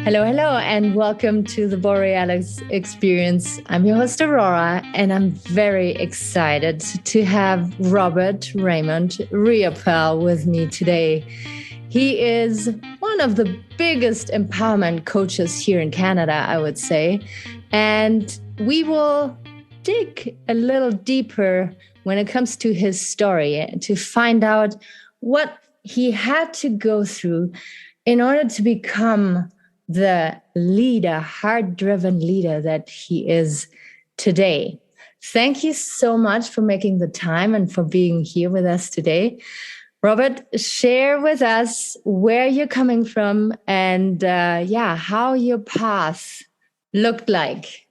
Hello, hello, and welcome to the Borealis Experience. I'm your host, Aurora, and I'm very excited to have Robert Raymond Riopel with me today. He is one of the biggest empowerment coaches here in Canada, I would say. And we will dig a little deeper when it comes to his story to find out what he had to go through in order to become the leader, heart-driven leader that he is today. Thank you so much for making the time and for being here with us today. Robert, share with us where you're coming from and how your path looked like.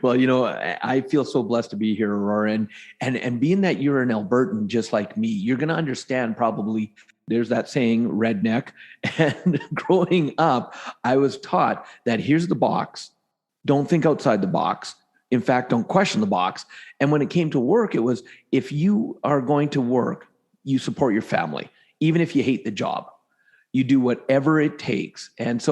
Well, I feel so blessed to be here, Aurora, and being that you're an Albertan just like me, you're going to understand probably. There's that saying, redneck. And growing up, I was taught that here's the box. Don't think outside the box. In fact, don't question the box. And when it came to work, it was if you are going to work, you support your family, even if you hate the job. You do whatever it takes. And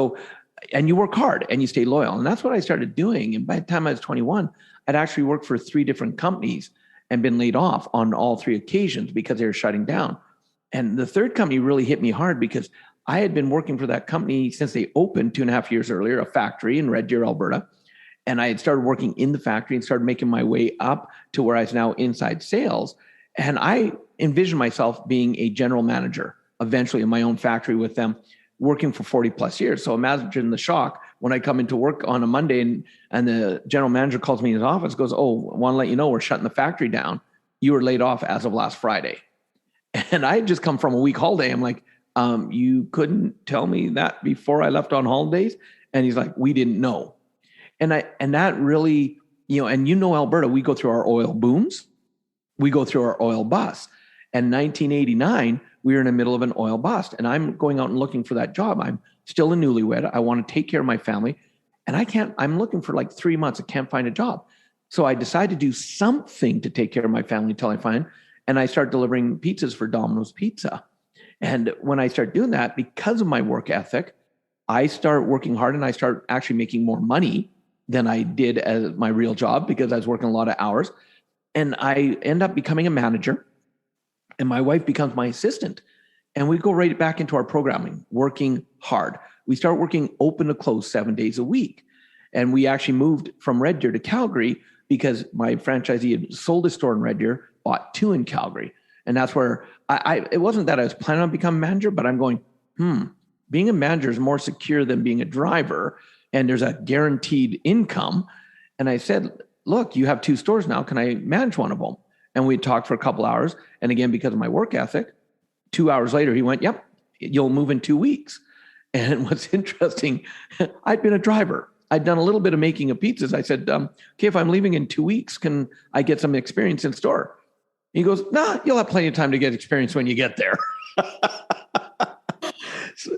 you work hard and you stay loyal. And that's what I started doing. And by the time I was 21, I'd actually worked for 3 different companies and been laid off on all 3 occasions because they were shutting down. And the 3rd company really hit me hard because I had been working for that company since they opened 2.5 years earlier, a factory in Red Deer, Alberta. And I had started working in the factory and started making my way up to where I was now inside sales. And I envisioned myself being a general manager eventually in my own factory with them, working for 40 plus years. So imagine the shock when I come into work on a Monday and the general manager calls me in his office, goes, "Oh, I want to let you know we're shutting the factory down. You were laid off as of last Friday." And I had just come from a week holiday. I'm like, you couldn't tell me that before I left on holidays? And he's like, we didn't know. And that really, Alberta, we go through our oil booms. We go through our oil busts. And 1989, we were in the middle of an oil bust. And I'm going out and looking for that job. I'm still a newlywed. I want to take care of my family. And I'm looking for like 3 months. I can't find a job. So I decided to do something to take care of my family until I find. And I start delivering pizzas for Domino's Pizza. And when I start doing that, because of my work ethic, I start working hard and I start actually making more money than I did as my real job because I was working a lot of hours. And I end up becoming a manager and my wife becomes my assistant. And we go right back into our programming, working hard. We start working open to close 7 days a week. And we actually moved from Red Deer to Calgary because my franchisee had sold a store in Red Deer, bought 2 in Calgary. And that's where it wasn't that I was planning on becoming a manager, but I'm going, being a manager is more secure than being a driver. And there's a guaranteed income. And I said, look, you have 2 stores now. Can I manage one of them? And we talked for a couple hours. And again, because of my work ethic, 2 hours later, he went, yep, you'll move in 2 weeks. And what's interesting, I'd been a driver. I'd done a little bit of making of pizzas. I said, okay, if I'm leaving in 2 weeks, can I get some experience in store? He goes, nah, you'll have plenty of time to get experience when you get there. So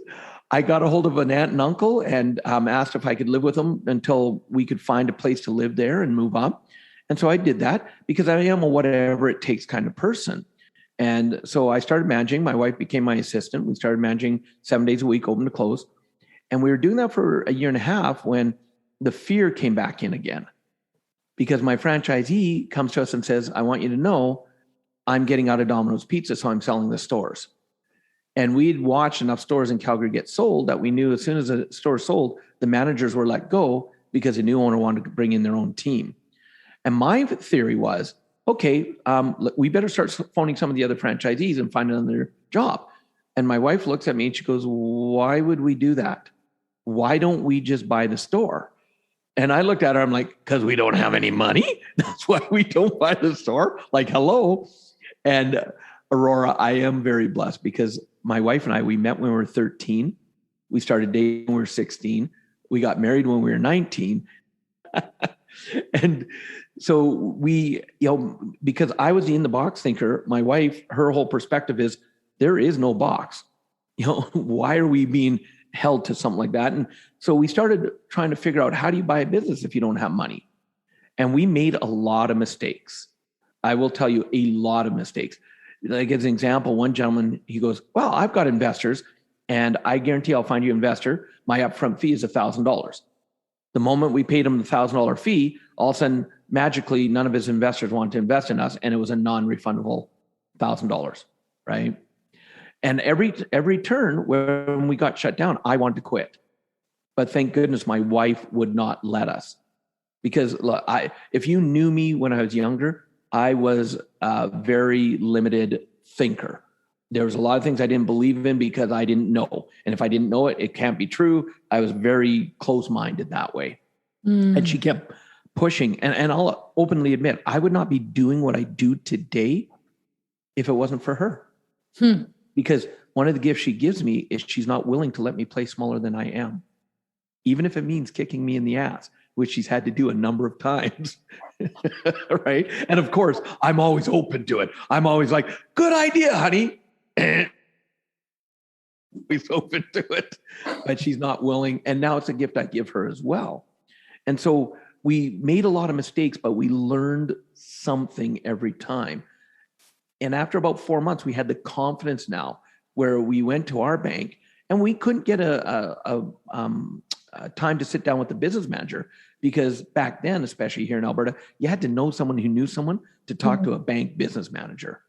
I got a hold of an aunt and uncle and asked if I could live with them until we could find a place to live there and move up. And so I did that because I am a whatever it takes kind of person. And so I started managing. My wife became my assistant. We started managing 7 days a week, open to close. And we were doing that for 1.5 years when the fear came back in again. Because my franchisee comes to us and says, I want you to know I'm getting out of Domino's Pizza, so I'm selling the stores. And we'd watched enough stores in Calgary get sold that we knew as soon as a store sold, the managers were let go because the new owner wanted to bring in their own team. And my theory was, okay, we better start phoning some of the other franchisees and find another job. And my wife looks at me and she goes, why would we do that? Why don't we just buy the store? And I looked at her, I'm like, because we don't have any money. That's why we don't buy the store. Like, hello. And Aurora, I am very blessed because my wife and I, we met when we were 13. We started dating when we were 16. We got married when we were 19. And so we, because I was the in the box thinker, my wife, her whole perspective is there is no box. Why are we being held to something like that? And so we started trying to figure out, how do you buy a business if you don't have money? And we made a lot of mistakes. I will tell you, a lot of mistakes. Like as an example, one gentleman, he goes, well, I've got investors and I guarantee I'll find you an investor. My upfront fee is $1,000. The moment we paid him the $1,000 fee, all of a sudden, magically, none of his investors wanted to invest in us, and it was a non-refundable $1,000, right? And every turn when we got shut down, I wanted to quit. But thank goodness my wife would not let us. Because look, if you knew me when I was younger, I was a very limited thinker. There was a lot of things I didn't believe in because I didn't know. And if I didn't know it, it can't be true. I was very close-minded that way. And she kept pushing. And I'll openly admit, I would not be doing what I do today if it wasn't for her. Because one of the gifts she gives me is she's not willing to let me play smaller than I am, even if it means kicking me in the ass, which she's had to do a number of times. Right? And of course, I'm always open to it. I'm always like, good idea, honey. Always open to it. But she's not willing. And now it's a gift I give her as well. And so we made a lot of mistakes, but we learned something every time. And after about 4 months, we had the confidence now where we went to our bank and we couldn't get a time to sit down with the business manager, because back then, especially here in Alberta, you had to know someone who knew someone to talk to a bank business manager.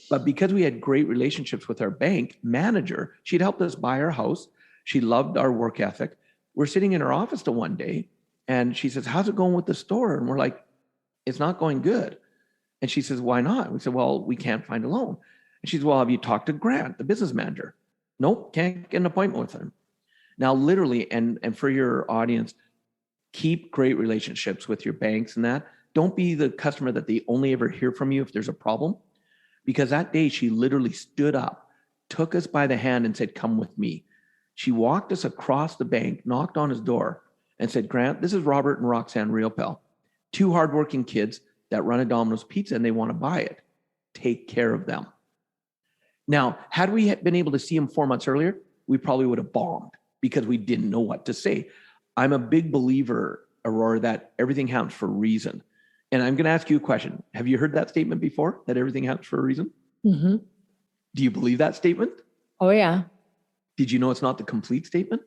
But because we had great relationships with our bank manager, she'd helped us buy our house. She loved our work ethic. We're sitting in her office till one day and she says, how's it going with the store? And we're like, it's not going good. And she says, why not? We said, well, we can't find a loan. And she says, well, have you talked to Grant, the business manager? Nope, can't get an appointment with him. Now, literally, and for your audience, keep great relationships with your banks and that. Don't be the customer that they only ever hear from you if there's a problem. Because that day she literally stood up, took us by the hand and said, come with me. She walked us across the bank, knocked on his door and said, Grant, this is Robert and Roxanne Riopel, two hardworking kids that run a Domino's Pizza and they want to buy it. Take care of them. Now, had we been able to see him 4 months earlier, we probably would have bombed because we didn't know what to say. I'm a big believer, Aurora, that everything happens for a reason. And I'm going to ask you a question. Have you heard that statement before, that everything happens for a reason? Mm-hmm. Do you believe that statement? Oh, yeah. Did you know it's not the complete statement?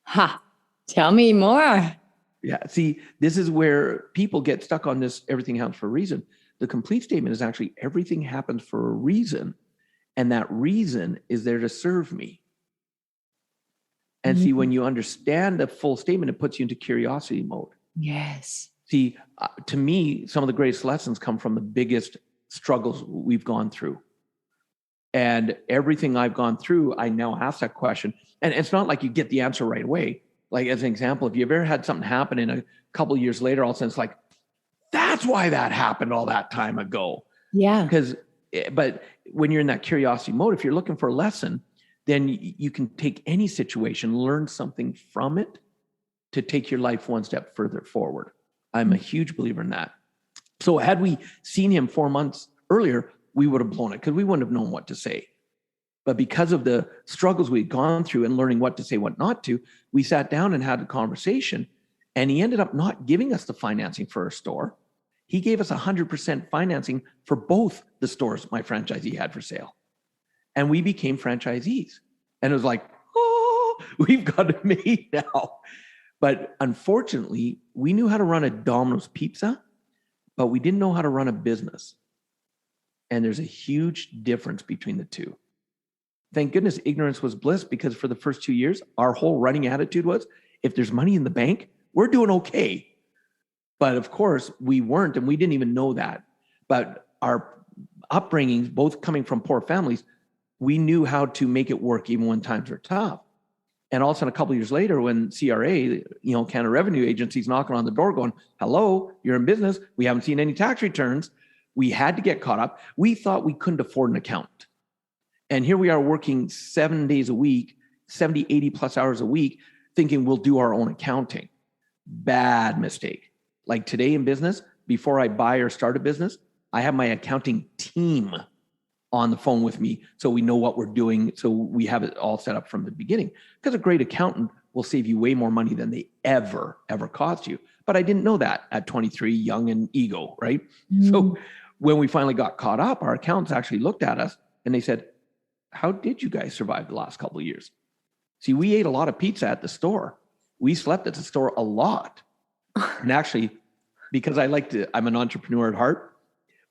Ha! Tell me more. Yeah. See, this is where people get stuck on this, everything happens for a reason. The complete statement is actually everything happens for a reason. And that reason is there to serve me. And see, when you understand the full statement, it puts you into curiosity mode. Yes. See, to me, some of the greatest lessons come from the biggest struggles we've gone through. And everything I've gone through, I now ask that question. And it's not like you get the answer right away. Like, as an example, if you've ever had something happen and a couple of years later, all of a sudden it's like, that's why that happened all that time ago. Yeah. But when you're in that curiosity mode, if you're looking for a lesson, then you can take any situation, learn something from it to take your life one step further forward. I'm a huge believer in that. So had we seen him 4 months earlier, we would have blown it because we wouldn't have known what to say. But because of the struggles we'd gone through and learning what to say, what not to, we sat down and had a conversation, and he ended up not giving us the financing for our store. He gave us 100% financing for both the stores my franchisee had for sale. And we became franchisees. And it was like, oh, we've got it made now. But unfortunately, we knew how to run a Domino's Pizza, but we didn't know how to run a business. And there's a huge difference between the two. Thank goodness ignorance was bliss, because for the first 2 years, our whole running attitude was, if there's money in the bank, we're doing okay. But of course, we weren't, and we didn't even know that. But our upbringings, both coming from poor families, we knew how to make it work even when times were tough. And all of a sudden, a couple of years later, when CRA, Canada Revenue Agency's knocking on the door going, hello, you're in business. We haven't seen any tax returns. We had to get caught up. We thought we couldn't afford an accountant. And here we are working 7 days a week, 70, 80 plus hours a week, thinking we'll do our own accounting. Bad mistake. Like today in business, before I buy or start a business, I have my accounting team on the phone with me so we know what we're doing, so we have it all set up from the beginning. Because a great accountant will save you way more money than they ever cost you. But I didn't know that at 23, young and ego, right? So when we finally got caught up, our accountants actually looked at us and they said, how did you guys survive the last couple of years? See, we ate a lot of pizza at the store. We slept at the store a lot. And actually, because I'm an entrepreneur at heart,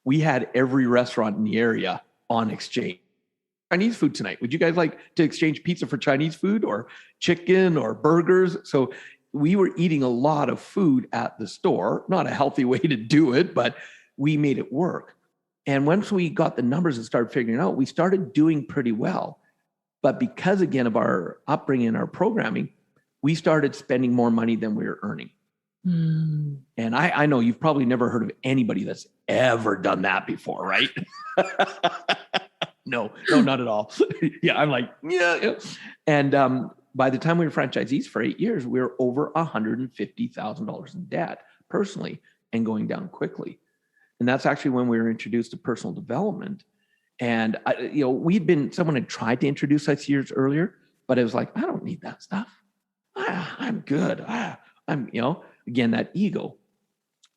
we had every restaurant in the area on exchange. Chinese food tonight. Would you guys like to exchange pizza for Chinese food or chicken or burgers? So we were eating a lot of food at the store, not a healthy way to do it, but we made it work. And once we got the numbers and started figuring it out, we started doing pretty well. But because, again, of our upbringing and our programming, we started spending more money than we were earning. And I know you've probably never heard of anybody that's ever done that before, right? No, not at all. Yeah, I'm like, yeah. And by the time we were franchisees for 8 years, we were over $150,000 in debt personally and going down quickly. And that's actually when we were introduced to personal development. And someone had tried to introduce us years earlier, but it was like, I don't need that stuff. I'm good. Again, that ego.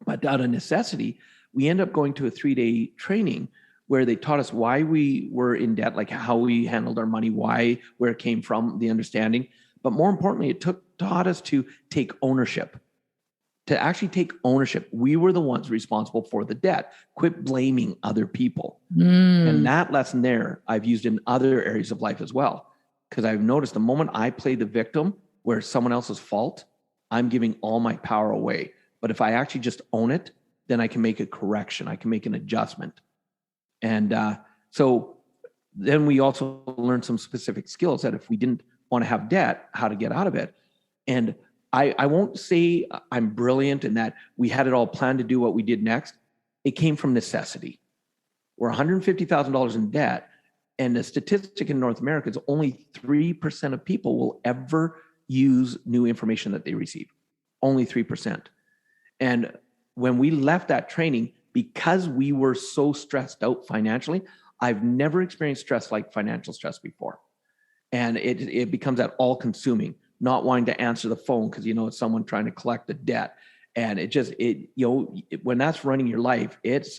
But out of necessity, we ended up going to a 3-day training where they taught us why we were in debt, like how we handled our money, where it came from, the understanding. But more importantly, it taught us to take ownership. To actually take ownership. We were the ones responsible for the debt. Quit blaming other people. And that lesson there, I've used in other areas of life as well. Because I've noticed the moment I play the victim, where it's someone else's fault, I'm giving all my power away. But if I actually just own it, then I can make a correction. I can make an adjustment. And so then we also learned some specific skills that if we didn't want to have debt, how to get out of it. And I won't say I'm brilliant in that we had it all planned to do what we did next. It came from necessity. We're $150,000 in debt. And the statistic in North America is only 3% of people will ever use new information that they receive. Only 3%. And when we left that training, because we were so stressed out financially, I've never experienced stress like financial stress before. And it becomes that all-consuming, not wanting to answer the phone because it's someone trying to collect the debt. And when that's running your life, it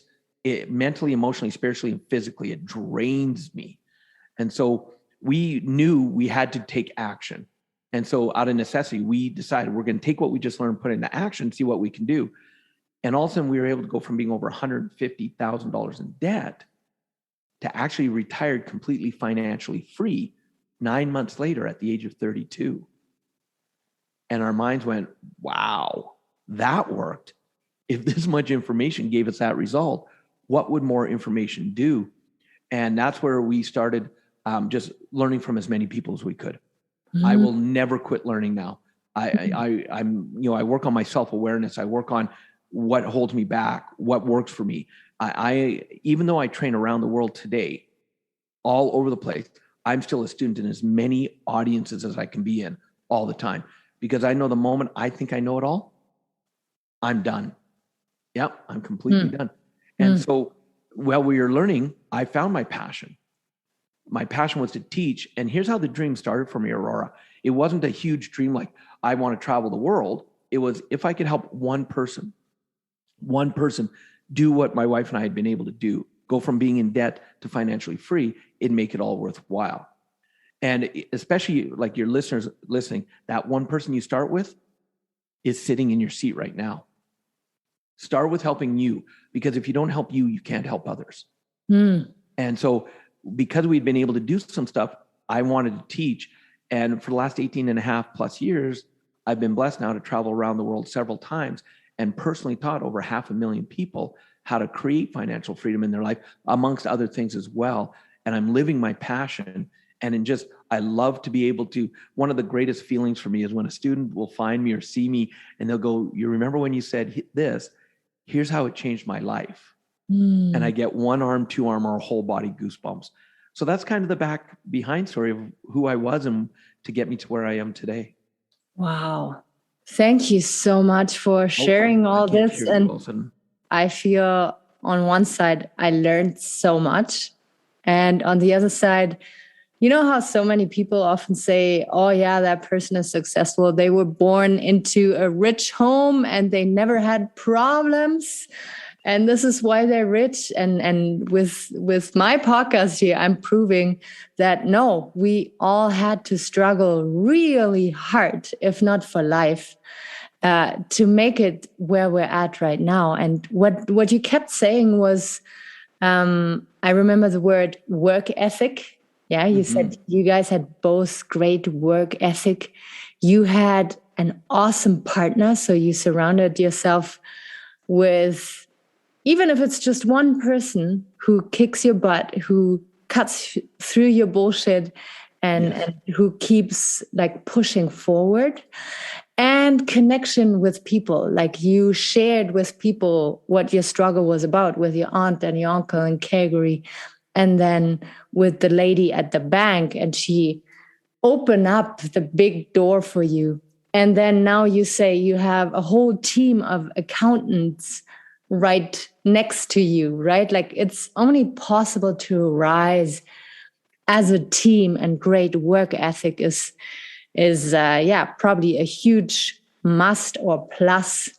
mentally, emotionally, spiritually, and physically, it drains me. And so we knew we had to take action. And so out of necessity, we decided we're going to take what we just learned, put it into action, see what we can do. And all of a sudden, we were able to go from being over $150,000 in debt to actually retired completely financially free 9 months later at the age of 32. And our minds went, wow, that worked. If this much information gave us that result, what would more information do? And that's where we started just learning from as many people as we could. I will never quit learning now. I work on my self-awareness. I work on what holds me back, what works for me. Even though I train around the world today, all over the place, I'm still a student in as many audiences as I can be in all the time. Because I know the moment I think I know it all, I'm done. Yep, I'm completely done. And so while we were learning, I found my passion. My passion was to teach. And here's how the dream started for me, Aurora. It wasn't a huge dream like I want to travel the world. It was if I could help one person do what my wife and I had been able to do, go from being in debt to financially free, it'd make it all worthwhile. And especially like your listeners listening, that one person you start with is sitting in your seat right now. Start with helping you, because if you don't help you, you can't help others. And so because we'd been able to do some stuff, I wanted to teach. And for the last 18 and a half plus years, I've been blessed now to travel around the world several times and personally taught over 500,000 people how to create financial freedom in their life, amongst other things as well. And I'm living my passion. And I love to be able to, one of the greatest feelings for me is when a student will find me or see me and they'll go, you remember when you said this, here's how it changed my life. And I get one arm, two arm, or whole body goosebumps. So that's kind of the behind story of who I was and to get me to where I am today. Wow. Thank you so much for sharing all this. And I feel on one side, I learned so much. And on the other side, you know how so many people often say, oh yeah, that person is successful. They were born into a rich home and they never had problems. And this is why they're rich. And with my podcast here, I'm proving that no, we all had to struggle really hard, if not for life, to make it where we're at right now. And what you kept saying was, I remember the word work ethic. Yeah, you said you guys had both great work ethic. You had an awesome partner, so you surrounded yourself with, even if it's just one person who kicks your butt, who cuts through your bullshit, and who keeps like pushing forward. And connection with people, like you shared with people what your struggle was about with your aunt and your uncle in Calgary, and then with the lady at the bank, and she opened up the big door for you. And then now you say you have a whole team of accountants right next to you, right? Like it's only possible to rise as a team, and great work ethic is probably a huge must or plus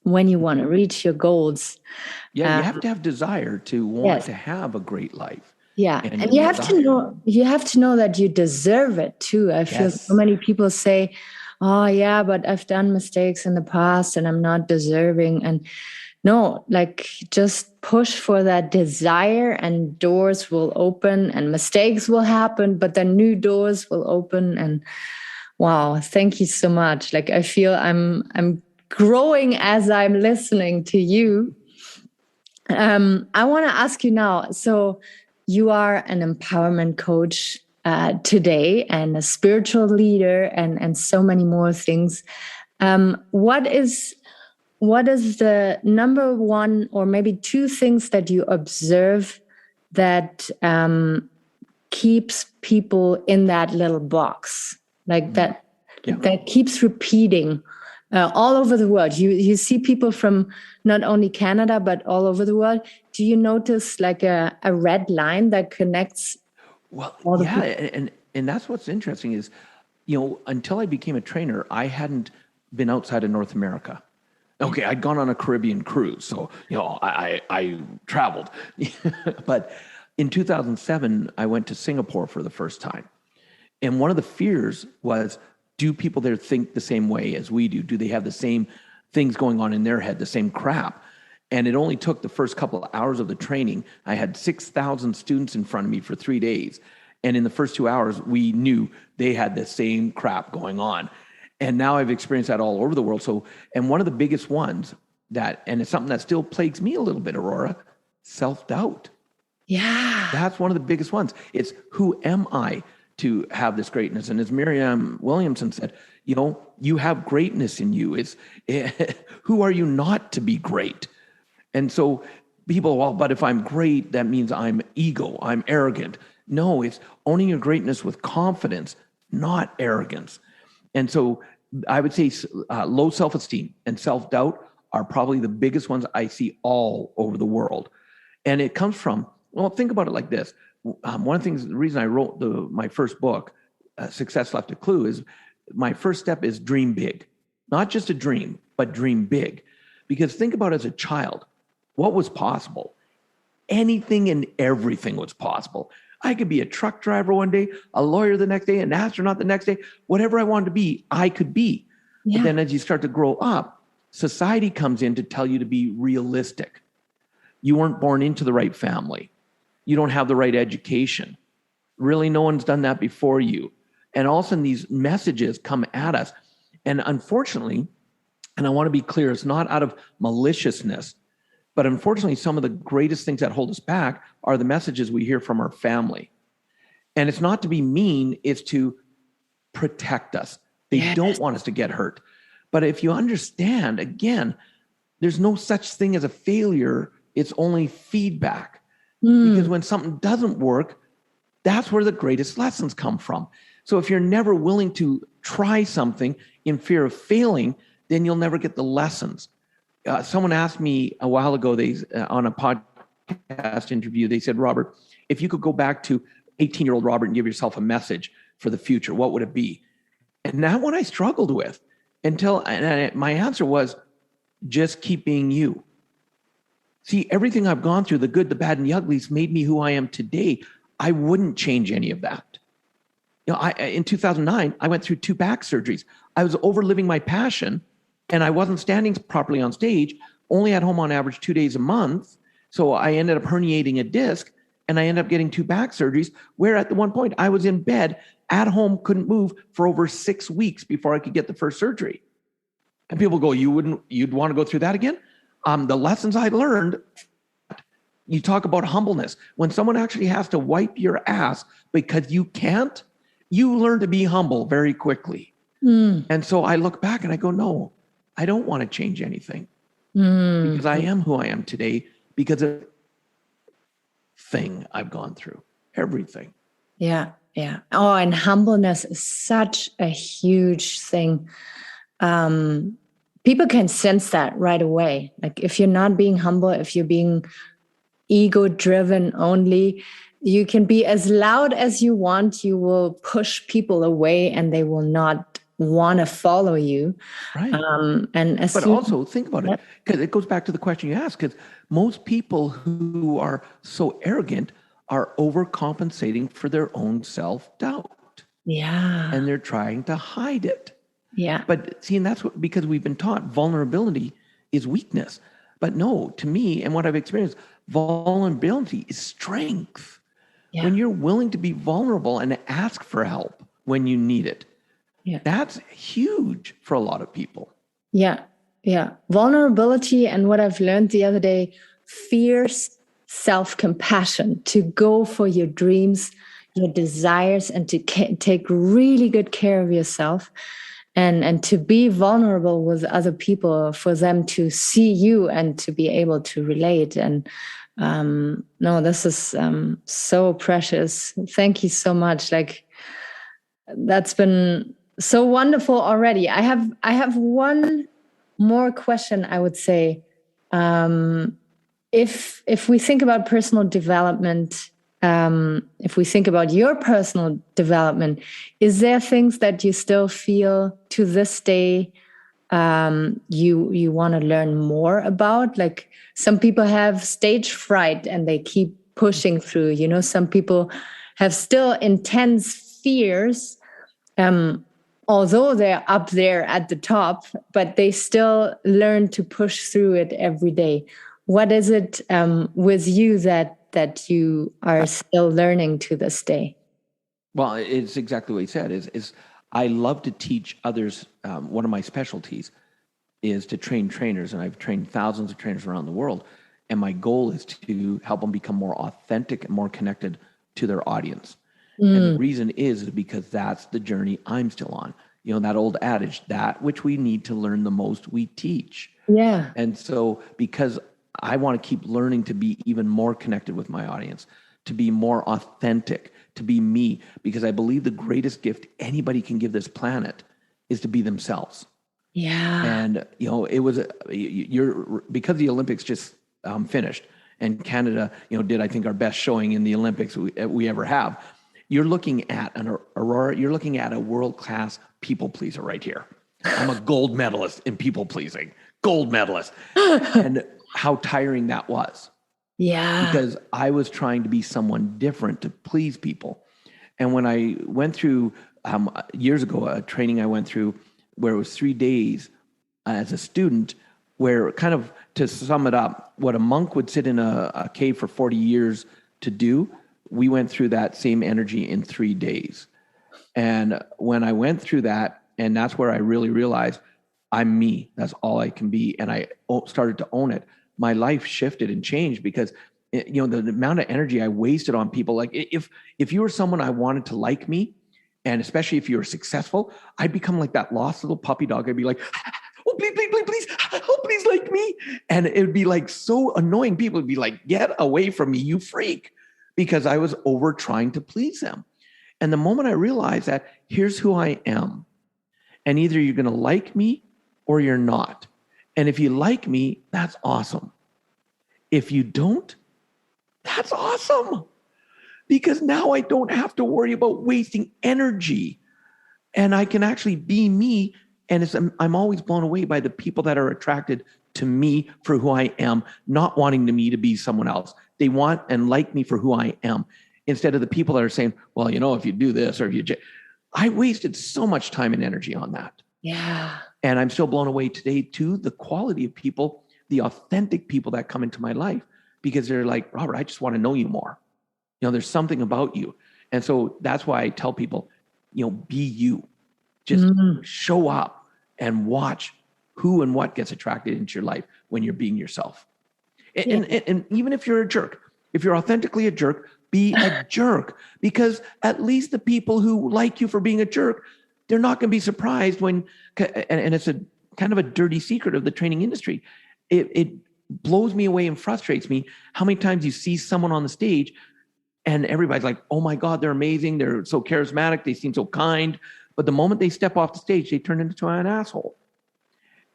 when you want to reach your goals. Yeah, you have to have desire to want to have a great life. Yeah, and you have to know that you deserve it too. I feel so many people say, "Oh yeah, but I've done mistakes in the past and I'm not deserving." And no, like just push for that desire, and doors will open, and mistakes will happen, but then new doors will open. And wow, thank you so much. Like I feel I'm growing as I'm listening to you. I want to ask you now. So you are an empowerment coach today, and a spiritual leader, and so many more things. What is the number one or maybe two things that you observe that keeps people in that little box, like that keeps repeating all over the world? You see people from not only Canada but all over the world. Do you notice like a red line that connects? Well, and that's what's interesting is, until I became a trainer, I hadn't been outside of North America. Okay, I'd gone on a Caribbean cruise, so I traveled. But in 2007, I went to Singapore for the first time, and one of the fears was, do people there think the same way as we do? Do they have the same things going on in their head, the same crap? And it only took the first couple of hours of the training. I had 6,000 students in front of me for 3 days. And in the first 2 hours, we knew they had the same crap going on. And now I've experienced that all over the world. So, and one of the biggest ones and it's something that still plagues me a little bit, Aurora, self-doubt. Yeah. That's one of the biggest ones. It's, who am I to have this greatness? And as Miriam Williamson said, you have greatness in you. It's who are you not to be great? And so people, well, but if I'm great, that means I'm arrogant. No, it's owning your greatness with confidence, not arrogance. And so I would say low self-esteem and self-doubt are probably the biggest ones I see all over the world. And it comes from, well, think about it like this. One of the things, the reason I wrote my first book, Success Left a Clue, is my first step is dream big. Not just a dream, but dream big. Because think about it, as a child, what was possible? Anything and everything was possible. I could be a truck driver one day, a lawyer the next day, an astronaut the next day. Whatever I wanted to be, I could be. Yeah. But then as you start to grow up, society comes in to tell you to be realistic. You weren't born into the right family. You don't have the right education. Really, no one's done that before you. And all of a sudden, these messages come at us. And unfortunately, and I want to be clear, it's not out of maliciousness, but unfortunately, some of the greatest things that hold us back are the messages we hear from our family. And it's not to be mean, it's to protect us. They don't want us to get hurt. But if you understand, again, there's no such thing as a failure. It's only feedback. Because when something doesn't work, that's where the greatest lessons come from. So if you're never willing to try something in fear of failing, then you'll never get the lessons. Someone asked me a while ago, on a podcast interview, they said, Robert, if you could go back to 18-year-old Robert and give yourself a message for the future, what would it be? And that one I struggled with and my answer was, just keep being you. See, everything I've gone through, the good, the bad, and the uglies, made me who I am today. I wouldn't change any of that. In 2009, I went through 2 back surgeries. I was overliving my passion, and I wasn't standing properly on stage, only at home on average 2 days a month. So I ended up herniating a disc, and I ended up getting 2 back surgeries, where at the one point I was in bed at home, couldn't move for over 6 weeks before I could get the first surgery. And people go, you'd want to go through that again? The lessons I learned, you talk about humbleness. When someone actually has to wipe your ass because you can't, you learn to be humble very quickly. And so I look back and I go, no, I don't want to change anything because I am who I am today because of thing I've gone through, everything. Yeah. Yeah. Oh, and humbleness is such a huge thing. People can sense that right away. Like if you're not being humble, if you're being ego driven only, you can be as loud as you want. You will push people away and they will not want to follow you. Right. But also think about it, because it goes back to the question you asked, because most people who are so arrogant are overcompensating for their own self-doubt. Yeah. And they're trying to hide it. Yeah. But see, and that's because we've been taught vulnerability is weakness. But no, to me, and what I've experienced, vulnerability is strength. Yeah. When you're willing to be vulnerable and ask for help when you need it, that's huge for a lot of people. Yeah. Yeah. Vulnerability, and what I've learned the other day, fierce self-compassion, to go for your dreams, your desires, and to take really good care of yourself, and to be vulnerable with other people, for them to see you and to be able to relate. And no, this is so precious. Thank you so much. Like, that's been so wonderful already. I have one more question, I would say. If we think about personal development, if we think about your personal development, is there things that you still feel to this day you want to learn more about? Like, some people have stage fright and they keep pushing through. You know, some people have still intense fears, although they're up there at the top, but they still learn to push through it every day. What is it with you that you are still learning to this day? Well, it's exactly what you said. Is I love to teach others. One of my specialties is to train trainers, and I've trained thousands of trainers around the world. And my goal is to help them become more authentic and more connected to their audience. And the reason is because that's the journey I'm still on. You know, that old adage, that which we need to learn the most, we teach. Yeah. And so because I want to keep learning to be even more connected with my audience, to be more authentic, to be me, because I believe the greatest gift anybody can give this planet is to be themselves. Yeah. And, you know, it was, because the Olympics just finished, and Canada, you know, did, I think, our best showing in the Olympics we ever have. You're looking at an Aurora, you're looking at a world-class people pleaser right here. I'm a gold medalist in people pleasing, gold medalist. And how tiring that was. Yeah. Because I was trying to be someone different to please people. And when I went through, years ago, a training I went through where it was 3 days as a student, where, kind of to sum it up, what a monk would sit in a cave for 40 years to do, we went through that same energy in 3 days. And when I went through that, and that's where I really realized I'm me. That's all I can be. And I started to own it. My life shifted and changed because, you know, the amount of energy I wasted on people. Like, if you were someone I wanted to like me, and especially if you were successful, I'd become like that lost little puppy dog. I'd be like, oh, please, please, please, please, oh, please like me. And it would be like so annoying. People would be like, get away from me, you freak. Because I was over trying to please them. And the moment I realized that, here's who I am. And either you're going to like me or you're not. And if you like me, that's awesome. If you don't, that's awesome. Because now I don't have to worry about wasting energy. And I can actually be me. And I'm always blown away by the people that are attracted to me for who I am, not wanting me to be someone else. They want and like me for who I am, instead of the people that are saying, well, if you do this or if you, I wasted so much time and energy on that. Yeah. And I'm still blown away today to the quality of people, the authentic people that come into my life, because they're like, Robert, I just want to know you more. There's something about you. And so that's why I tell people, be you. Just show up and watch who and what gets attracted into your life when you're being yourself. And even if you're a jerk, if you're authentically a jerk, be a jerk, because at least the people who like you for being a jerk, they're not going to be surprised when, and it's a kind of a dirty secret of the training industry. It blows me away and frustrates me how many times you see someone on the stage and everybody's like, oh my God, they're amazing. They're so charismatic. They seem so kind. But the moment they step off the stage, they turn into an asshole.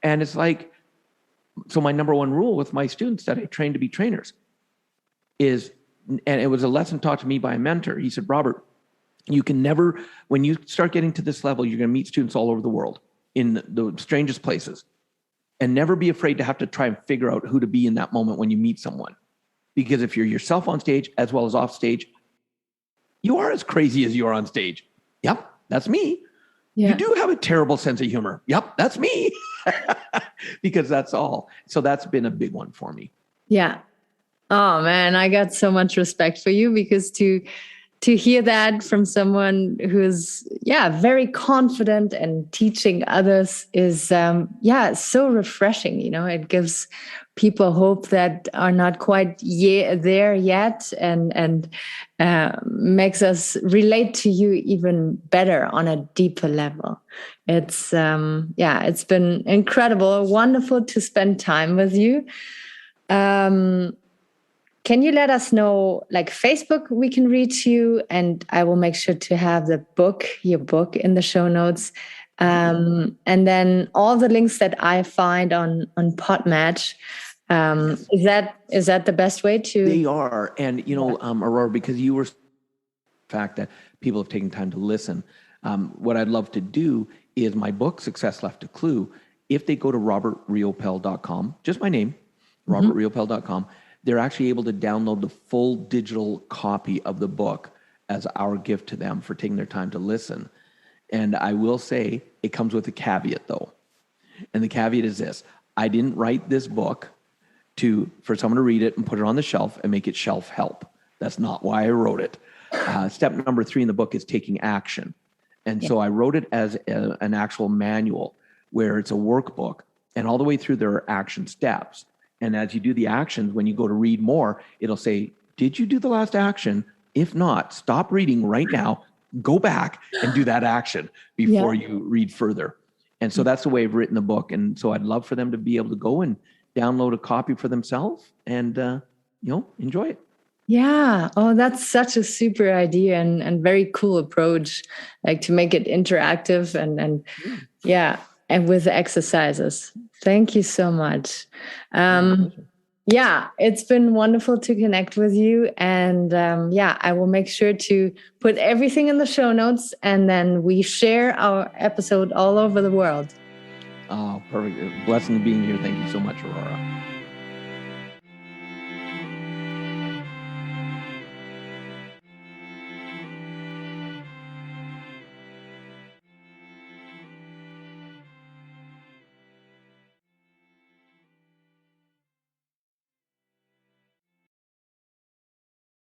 And it's like, so my number one rule with my students that I train to be trainers is, and it was a lesson taught to me by a mentor. He said, Robert, you can never, when you start getting to this level, you're going to meet students all over the world in the strangest places, and never be afraid to have to try and figure out who to be in that moment when you meet someone. Because if you're yourself on stage as well as off stage, you are as crazy as you are on stage. Yep, that's me. Yeah. You do have a terrible sense of humor. Yep, that's me. Because that's all. So that's been a big one for me. Yeah. Oh man, I got so much respect for you, because to hear that from someone who's very confident and teaching others is so refreshing. It gives people hope that are not quite there yet, and makes us relate to you even better on a deeper level. It's it's been incredible, wonderful to spend time with you. Can you let us know, like Facebook, we can reach you, and I will make sure to have your book in the show notes. And then all the links that I find on Podmatch. Is that the best way to? They are. And, Aurora, because you were the fact that people have taken time to listen. What I'd love to do is my book, Success Left a Clue. If they go to robertriopel.com, just my name, robertriopel.com, they're actually able to download the full digital copy of the book as our gift to them for taking their time to listen. And I will say it comes with a caveat, though. And the caveat is this: I didn't write this book for someone to read it and put it on the shelf and make it shelf help. That's not why I wrote it. Step number 3 in the book is taking action. And so I wrote it as an actual manual, where it's a workbook, and all the way through there are action steps. And as you do the actions, when you go to read more, it'll say, did you do the last action? If not, stop reading right now, go back and do that action before you read further. And so that's the way I've written the book. And so I'd love for them to be able to go and download a copy for themselves and, enjoy it. Yeah. Oh, that's such a super idea and very cool approach, like to make it interactive and with the exercises. Thank you so much. It's been wonderful to connect with you. And I will make sure to put everything in the show notes, and then we share our episode all over the world. Oh, perfect. Blessing being here. Thank you so much, Aurora.